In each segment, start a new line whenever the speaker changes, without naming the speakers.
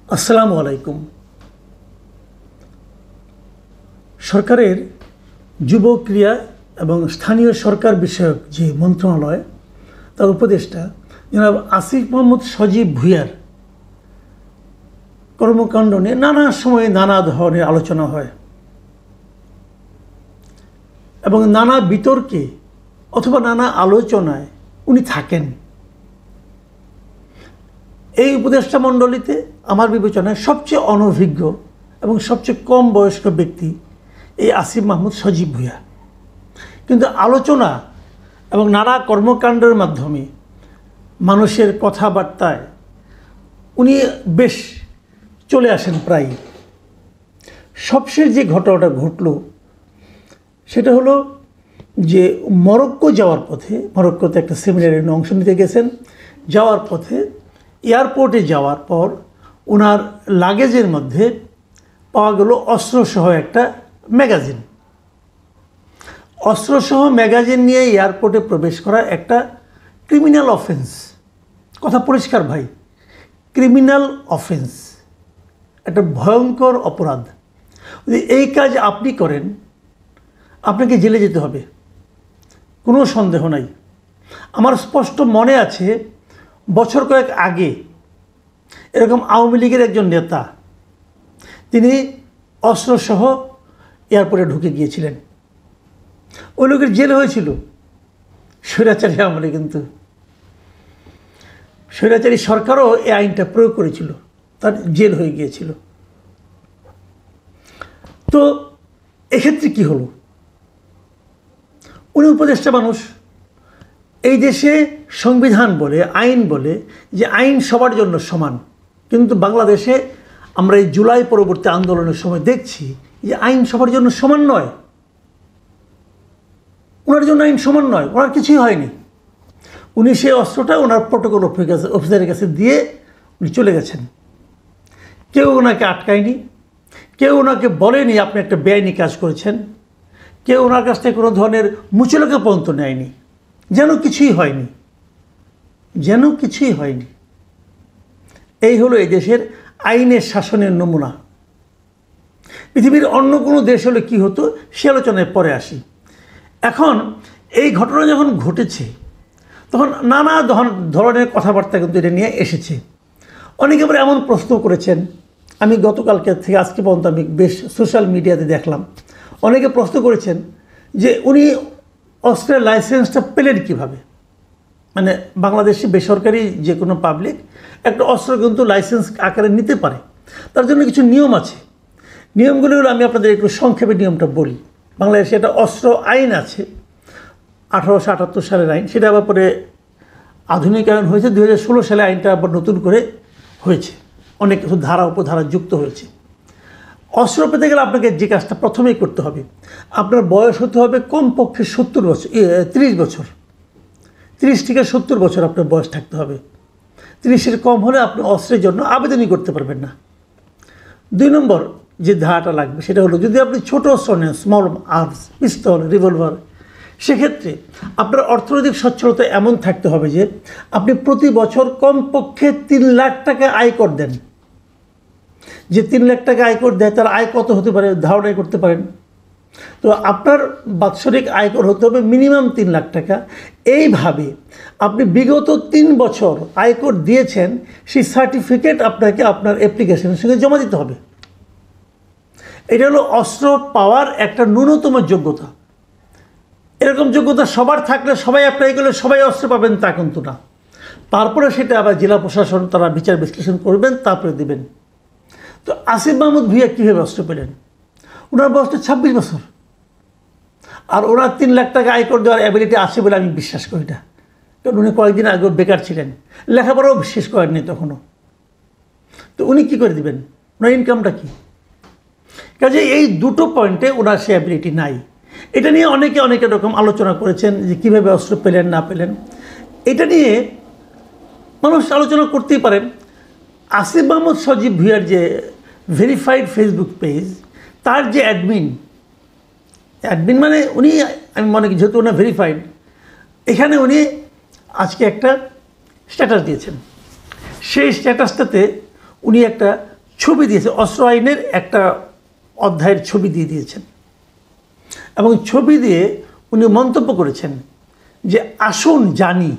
আসসালামু আলাইকুম। সরকারের যুব ক্রিয়া এবং স্থানীয় সরকার বিষয়ক যে মন্ত্রণালয় তার উপদেষ্টা জনাব আসিফ মোহাম্মদ সজীব ভুঁইয়ার কর্মকাণ্ড নিয়ে নানা সময়ে নানা ধরনের আলোচনা হয় এবং নানা বিতর্কে অথবা নানা আলোচনায় উনি থাকেন। এই উপদেষ্টা মণ্ডলীতে আমার বিবেচনায় সবচেয়ে অনভিজ্ঞ এবং সবচেয়ে কম বয়স্ক ব্যক্তি এই আসিফ মাহমুদ সজীব ভুঁইয়া, কিন্তু আলোচনা এবং নানা কর্মকাণ্ডের মাধ্যমে মানুষের কথাবার্তায় উনি বেশ চলে আসেন প্রায়। সবশেষ যে ঘটনাটা ঘটল সেটা হলো যে মরক্কো যাওয়ার পথে, মরক্কোতে একটা সেমিনারে অংশ নিতে গেছেন, যাওয়ার পথে এয়ারপোর্টে যাওয়ার পর ওনার লাগেজের মধ্যে পাওয়া গেল অস্ত্রসহ একটা ম্যাগাজিন। অস্ত্রসহ ম্যাগাজিন নিয়ে এয়ারপোর্টে প্রবেশ করা একটা ক্রিমিনাল অফেন্স। কথা পরিষ্কার ভাই, ক্রিমিনাল অফেন্স, একটা ভয়ঙ্কর অপরাধ। যদি এই কাজ আপনি করেন আপনাকে জেলে যেতে হবে, কোনো সন্দেহ নাই। আমার স্পষ্ট মনে আছে বছর কয়েক আগে এরকম আওয়ামী লীগের একজন নেতা তিনি অস্ত্রসহ এয়ারপোর্টে ঢুকে গিয়েছিলেন। ওই লোকের জেল হয়েছিল, স্বৈরাচারী আমলে, কিন্তু স্বৈরাচারী সরকারও এই আইনটা প্রয়োগ করেছিল, তার জেল হয়ে গিয়েছিল। তো এক্ষেত্রে কি হলো? উনি উপদেষ্টা মানুষ, এই দেশে সংবিধান বলে, আইন বলে যে আইন সবার জন্য সমান, কিন্তু বাংলাদেশে আমরা এই জুলাই পরবর্তী আন্দোলনের সময় দেখছি যে আইন সবার জন্য সমান নয়। ওনার জন্য আইন সমান নয়, ওনার কিছুই হয়নি। উনি সেই অস্ত্রটা ওনার প্রটোকল অফিসারের কাছে দিয়ে উনি চলে গেছেন। কেউ ওনাকে আটকায়নি, কেউ ওনাকে বলেনি আপনি একটা বেআইনি কাজ করেছেন, কেউ ওনার কাছ থেকে কোনো ধরনের মুচলেখা পর্যন্ত নেয়নি, যেন কিছুই হয়নি, যেন কিছুই হয়নি। এই হলো এই দেশের আইনের শাসনের নমুনা। পৃথিবীর অন্য কোনো দেশ হলে কী হতো সে আলোচনায় পরে আসি। এখন এই ঘটনা যখন ঘটেছে তখন নানা ধরনের কথাবার্তা কিন্তু এটা নিয়ে এসেছে। অনেকে আবার এমন প্রশ্ন করেছেন, আমি গতকালকে থেকে আজকে পর্যন্ত আমি বেশ সোশ্যাল মিডিয়াতে দেখলাম, অনেকে প্রশ্ন করেছেন যে উনি অস্ত্রের লাইসেন্সটা পেলেন কীভাবে। মানে বাংলাদেশে বেসরকারি যে কোনো পাবলিক একটা অস্ত্র কিন্তু লাইসেন্স আকারে নিতে পারে, তার জন্য কিছু নিয়ম আছে। নিয়মগুলি হলো, আমি আপনাদের একটু সংক্ষেপে নিয়মটা বলি। বাংলাদেশে একটা অস্ত্র আইন আছে 1878 সালের আইন, সেটা আবার পরে আধুনিকায়ন হয়েছে 2016 সালে আইনটা আবার নতুন করে হয়েছে, অনেক কিছু ধারা উপধারা যুক্ত হয়েছে। অস্ত্র পেতে গেলে আপনাকে যে কাজটা প্রথমেই করতে হবে, আপনার বয়স হতে হবে কমপক্ষে 30 বছর, 30 বছর, 30 থেকে 70 বছর আপনার বয়স থাকতে হবে। 30-এর কম হলে আপনি অস্ত্রের জন্য আবেদনই করতে পারবেন না। 2 নম্বর যে ধারাটা লাগবে সেটা হলো, যদি আপনি ছোট অস্ত্র নেন, স্মল আর্মস, পিস্তল, রিভলভার, সেক্ষেত্রে আপনার অর্থনৈতিক সচ্ছলতা এমন থাকতে হবে যে আপনি প্রতি বছর কমপক্ষে 3 লাখ টাকা আয়কর দেন। যে 3 লাখ টাকা আয়কর দেয় তার আয় কত হতে পারে ধারণাই করতে পারেন। তো আপনার বাৎসরিক আয়কর হতে হবে মিনিমাম 3 লাখ টাকা। এইভাবে আপনি বিগত 3 বছর আয়কর দিয়েছেন সেই সার্টিফিকেট আপনাকে আপনার অ্যাপ্লিকেশনের সঙ্গে জমা দিতে হবে। এটা হলো অস্ত্র পাওয়ার একটা ন্যূনতম যোগ্যতা। এরকম যোগ্যতা সবার থাকলে, সবাই অ্যাপ্লাই করলে সবাই অস্ত্র পাবেন তা কিন্তু না। তারপরে সেটা আবার জেলা প্রশাসন তারা বিচার বিশ্লেষণ করবেন, তারপরে দেবেন। তো আসিফ মাহমুদ ভুঁইয়া কীভাবে অস্ত্র পেলেন? ওনার বয়সটা 26 বছর, আর ওনার 3 লাখ টাকা আয়কর দেওয়ার অ্যাবিলিটি আছে বলে আমি বিশ্বাস করি না, কারণ উনি কয়েকদিন আগেও বেকার ছিলেন, লেখাপড়াও শেষ করেননি তখনও। তো উনি কী করে দেবেন? ওনার ইনকামটা কী? কাজে এই দুটো পয়েন্টে ওনার সে অ্যাবিলিটি নাই। এটা নিয়ে অনেকে অনেক রকম আলোচনা করেছেন যে কীভাবে অস্ত্র পেলেন না পেলেন। এটা নিয়ে মানুষ আলোচনা করতেই পারেন। আসিফ মাহমুদ সজীব ভুঁইয়ার যে ভেরিফাইড ফেসবুক পেজ, তার যে অ্যাডমিন মানে উনি, আমি মনে করি যেহেতু ওনার ভেরিফাইড, এখানে উনি আজকে একটা স্ট্যাটাস দিয়েছেন। সেই স্ট্যাটাসটাতে উনি একটা ছবি দিয়েছে, অস্ত্র আইনের একটা অধ্যায়ের ছবি দিয়ে দিয়েছেন এবং ছবি দিয়ে উনি মন্তব্য করেছেন যে আসুন জানি,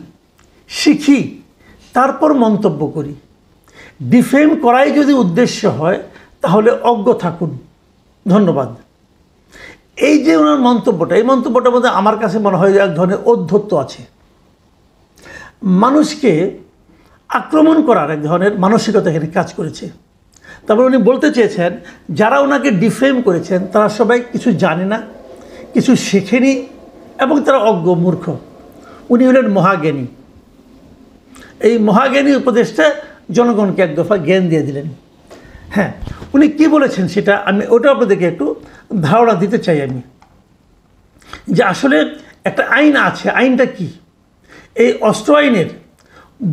শিখি, তারপর মন্তব্য করি। ডিফেম করাই যদি উদ্দেশ্য হয় তাহলে অজ্ঞ থাকুন। ধন্যবাদ। এই যে ওনার মন্তব্যটা, এই মন্তব্যটার মধ্যে আমার কাছে মনে হয় এক ধরনের ঔদ্ধত্য আছে। মানুষকে আক্রমণ করার এক ধরনের মানসিকতা এখানে কাজ করেছে। তারপর উনি বলতে চেয়েছেন যারা ওনাকে ডিফেম করেছেন তারা সবাই কিছু জানে না, কিছু শেখেনি এবং তারা অজ্ঞ, মূর্খ। উনি হলেন মহাজ্ঞানী। এই মহাজ্ঞানী উপদেশটা জনগণকে এক দফা জ্ঞান দিয়ে দিলেন। হ্যাঁ, উনি কি বলেছেন সেটা আমি ওটা আপনাদেরকে একটু ধারণা দিতে চাই আমি, যে আসলে একটা আইন আছে। আইনটা কি? এই অস্ত্র আইনের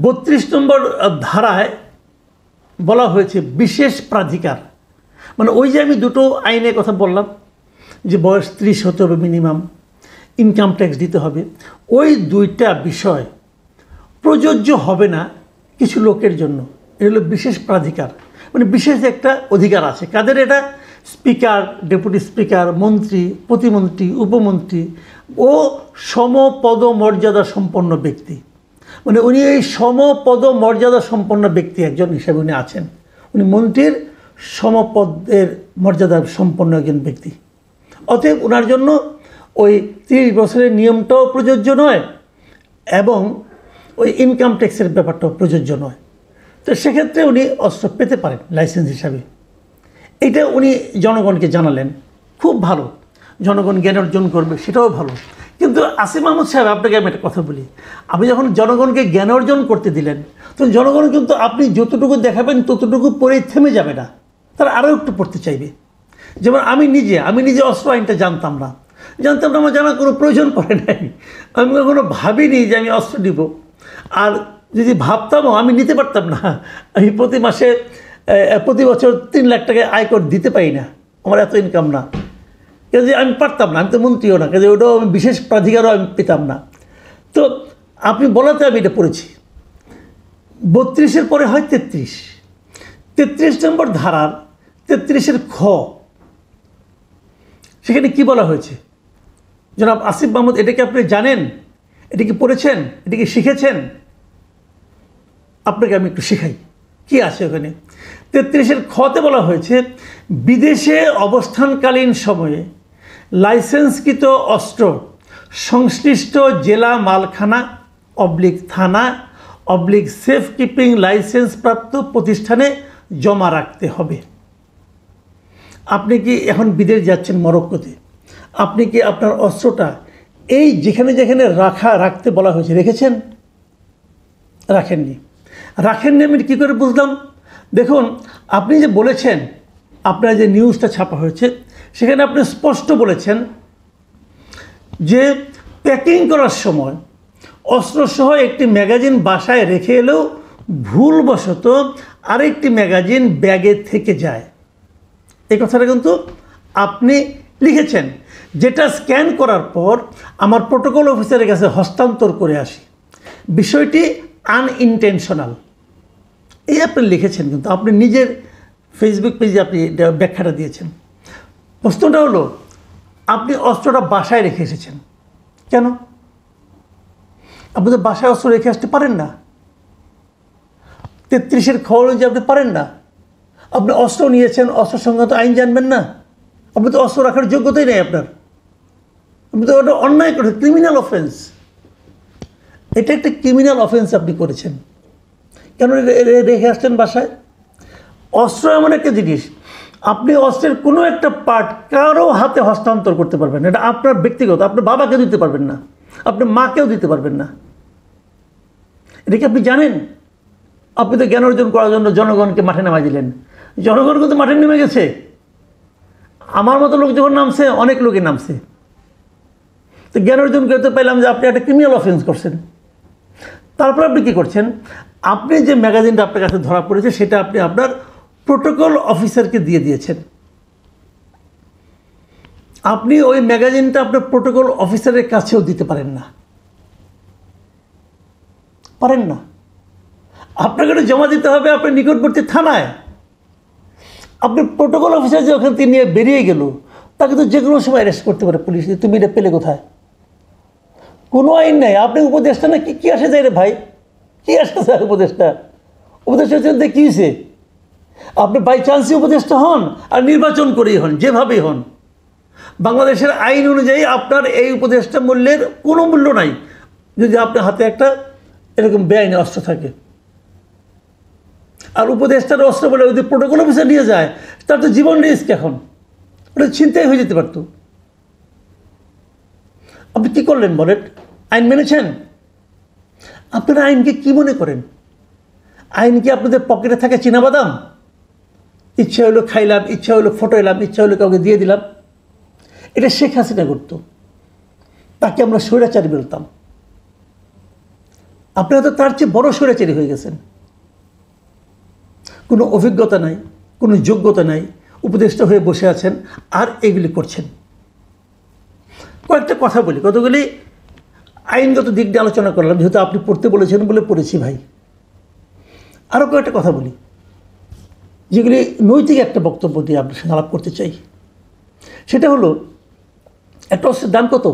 32 নম্বর ধারায় বলা হয়েছে বিশেষ প্রাধিকার। মানে ওই যে আমি দুটো আইনের কথা বললাম যে বয়স 30 হতে হবে মিনিমাম, ইনকাম ট্যাক্স দিতে হবে, ওই দুইটা বিষয় প্রযোজ্য হবে না কিছু লোকের জন্য। এটা হলো বিশেষ প্রাধিকার, মানে বিশেষ একটা অধিকার আছে। কাদের এটা? স্পিকার, ডেপুটি স্পিকার, মন্ত্রী, প্রতিমন্ত্রী, উপমন্ত্রী ও সমপদ মর্যাদা সম্পন্ন ব্যক্তি। মানে উনি এই সমপদ মর্যাদা সম্পন্ন ব্যক্তি একজন হিসেবে উনি আছেন। উনি মন্ত্রীর সমপদের মর্যাদা সম্পন্ন একজন ব্যক্তি। অতএব ওনার জন্য ওই 30 বছরের নিয়মটাও প্রযোজ্য নয় এবং ওই ইনকাম ট্যাক্সের ব্যাপারটাও প্রযোজ্য নয়। তো সেক্ষেত্রে উনি অস্ত্র পেতে পারেন লাইসেন্স হিসাবে। এটা উনি জনগণকে জানালেন, খুব ভালো। জনগণ জ্ঞান অর্জন করবে, সেটাও ভালো। কিন্তু আসিফ মাহমুদ সাহেব, আপনাকে আমি একটা কথা বলি, আপনি যখন জনগণকে জ্ঞান অর্জন করতে দিলেন তখন জনগণ কিন্তু আপনি যতটুকু দেখাবেন ততটুকু পরেই থেমে যাবে না, তারা আরও একটু পড়তে চাইবে। যেমন আমি নিজে অস্ত্র আইনটা জানতাম না, আমার জানার কোনো প্রয়োজন পড়ে নাই। আমি কখনো ভাবিনি যে আমি অস্ত্র নিব, আর যদি ভাবতামও আমি নিতে পারতাম না। আমি প্রতি বছর 3 লাখ টাকা আয়কর দিতে পারি না, আমার এত ইনকাম না, কাজে আমি পারতাম না। আমি তো মন্ত্রীও না, কাজে ওটাও আমি বিশেষ প্রাধিকারও আমি পেতাম না। তো আপনি বলাতে আমি এটা পড়েছি। 32-এর পরে হয় 33 নম্বর ধারার 33-এর খ, সেখানে কি বলা হয়েছে? জনাব আসিফ মাহমুদ, এটা কি আপনি জানেন? এটা কি পড়েছেন? এটা কি শিখেছেন? আপনাকে আমি একটু শেখাই কি আছে ওখানে। 33-এর খতে বলা হয়েছে বিদেশে অবস্থানকালীন সময়ে লাইসেন্সকৃত অস্ত্র সংশ্লিষ্ট জেলা মালখানা থানা সেফ কিপিং লাইসেন্স প্রাপ্ত প্রতিষ্ঠানে জমা রাখতে হবে। আপনি কি এখন বিদেশ যাচ্ছেন মরক্কোতে, আপনি কি আপনার অস্ত্রটা এই যেখানে রাখতে বলা হয়েছে রেখেছেন? রাখেননি। আমি কী করে বুঝলাম? দেখুন, আপনি যে বলেছেন, আপনার যে নিউজটা ছাপা হয়েছে সেখানে আপনি স্পষ্ট বলেছেন যে প্যাকিং করার সময় অস্ত্রসহ একটি ম্যাগাজিন বাসায় রেখে এলেও ভুলবশত আরেকটি ম্যাগাজিন ব্যাগে থেকে যায়। এই কথাটা কিন্তু আপনি লিখেছেন, যেটা স্ক্যান করার পর আমার প্রোটোকল অফিসারের কাছে হস্তান্তর করে আসি। বিষয়টি আনইনটেনশনাল, এই আপনি লিখেছেন, কিন্তু আপনি নিজের ফেসবুক পেজে আপনি ব্যাখ্যাটা দিয়েছেন। প্রশ্নটা হলো, আপনি অস্ত্রটা বাসায় রেখে এসেছেন কেন? আপনি তো বাসায় অস্ত্র রেখে আসতে পারেন না। 33-এর খবর যে আপনি পারেন না। আপনি অস্ত্র নিয়েছেন, অস্ত্র সংক্রান্ত আইন জানবেন না? আপনি তো অস্ত্র রাখার যোগ্যতাই নেই আপনার। আপনি তো ওটা অন্যায় করেছেন, ক্রিমিনাল অফেন্স। এটা একটা ক্রিমিনাল অফেন্স আপনি করেছেন। কেন রেখে আসছেন বাসায়? অস্ত্র এমন একটা জিনিস, আপনি অস্ত্রের কোনো একটা পার্ট কারো হাতে হস্তান্তর করতে পারবেন না। এটা আপনার ব্যক্তিগত, আপনার বাবাকে দিতে পারবেন না, আপনার মাকেও দিতে পারবেন না। এটা কি আপনি জানেন? আপনি তো জ্ঞান অর্জন করার জন্য জনগণকে মাঠে নামাই দিলেন। জনগণ কিন্তু মাঠে নেমে গেছে। আমার মতো লোক যখন নামছে, অনেক লোকে নামছে। তো জ্ঞান অর্জন করতে পারলাম যে আপনি একটা ক্রিমিনাল অফেন্স করছেন। তারপর আপনি কী করছেন? আপনি যে ম্যাগাজিনটা আপনার কাছে ধরা পড়েছে সেটা আপনি আপনার প্রোটোকল অফিসারকে দিয়ে দিয়েছেন। আপনি ওই ম্যাগাজিনটা আপনার প্রোটোকল অফিসারের কাছেও দিতে পারেন না। আপনাকে জমা দিতে হবে আপনার নিকটবর্তী থানায়। আপনি প্রোটোকল অফিসার যে ওখান থেকে নিয়ে বেরিয়ে গেল, তাকে তো যে কোনো সময় অ্যারেস্ট করতে পারে পুলিশ। তুমি এটা পেলে কোথায়? কোনো আইন নাই। আপনি উপদেষ্টা না, কি আসে যায় রে ভাই? কি আসে যায় উপদেষ্টা? উপদেষ্টার জন্য কী হয়েছে? আপনি বাই চান্সই উপদেষ্টা হন আর নির্বাচন করেই হন, যেভাবেই হন, বাংলাদেশের আইন অনুযায়ী আপনার এই উপদেষ্টা মূল্যের কোনো মূল্য নাই যদি আপনার হাতে একটা এরকম বেআইনি অস্ত্র থাকে। আর উপদেষ্টার অস্ত্র বলে যদি প্রোটোকল অফিসার নিয়ে যায়, তার তো জীবন রিস্ক। এখন ওটা ছিনতাই হয়ে যেতে পারত। আপনি কী করলেন বলেন? আইন মেনেছেন? আপনারা আইনকে কী মনে করেন? আইন কি আপনাদের পকেটে থাকে চীনাবাদাম? ইচ্ছা হলো খাইলাম, ইচ্ছা হলো ফটো এলাম, ইচ্ছা হলো কাউকে দিয়ে দিলাম। এটা শেখ হাসিনা করতো, তাকে আমরা স্বৈরাচারী বলতাম। আপনারা তো তার চেয়ে বড় স্বৈরাচারী হয়ে গেছেন। কোনো অভিজ্ঞতা নাই, কোনো যোগ্যতা নাই, উপদেষ্টা হয়ে বসে আছেন আর এগুলি করছেন। কয়েকটা কথা বলি, কতগুলি আইনগত দিক দিয়ে আলোচনা করলাম, যেহেতু আপনি পড়তে বলেছেন বলে পড়েছি ভাই। আরও কয়েকটা কথা বলি, যেগুলি নৈতিক একটা বক্তব্য দিয়ে আপনার সঙ্গে আলাপ করতে চাই। সেটা হলো, একটা অস্ত্রের দাম কত?